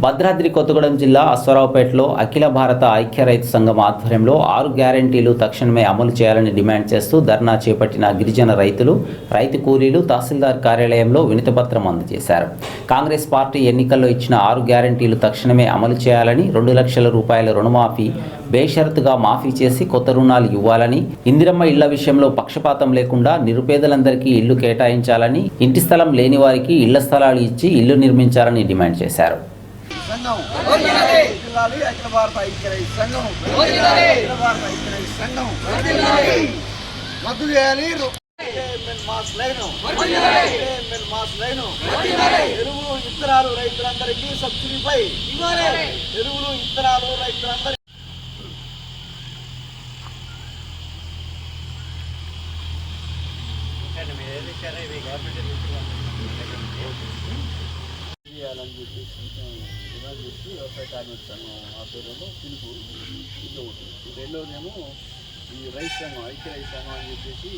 భద్రాద్రి కొత్తగూడెం జిల్లా అశ్వారావుపేటలో అఖిల భారత ఐక్య రైతు సంఘం ఆధ్వర్యంలో 6 గ్యారెంటీలు తక్షణమే అమలు చేయాలని డిమాండ్ చేస్తూ ధర్నా చేపట్టిన గిరిజన రైతులు, రైతు కూలీలు తహసీల్దార్ కార్యాలయంలో వినతిపత్రం అందజేశారు. కాంగ్రెస్ పార్టీ ఎన్నికల్లో ఇచ్చిన 6 గ్యారెంటీలు తక్షణమే అమలు చేయాలని, 2 లక్షల రూపాయల రుణమాఫీ బేషరతుగా మాఫీ చేసి కొత్త రుణాలు ఇవ్వాలని, ఇందిరమ్మ ఇళ్ల విషయంలో పక్షపాతం లేకుండా నిరుపేదలందరికీ ఇళ్లు కేటాయించాలని, ఇంటి స్థలం లేని వారికి ఇళ్ల స్థలాలు ఇచ్చి ఇళ్లు నిర్మించాలని డిమాండ్ చేశారు. అఖిల భారత ఐక్య రైతు సంఘం అఖిల భారత ఐక్య రైతు సంఘం రద్దు చేయాలి. ఎరువులు ఇత్తనాలు రైతులందరికీ సబ్సిడీపై ఎరువులు ఇత్తనాలు రైతులందరికీ చేయాలని చెప్పేసి వ్యవసాయ కార్మిక సంఘం ఆధ్వర్యంలో పిలుపు ఇట్లా ఉంటుంది. రెండవదేమో ఈ రైతు సంఘం ఐక్య రైతు సంఘం అని చెప్పేసి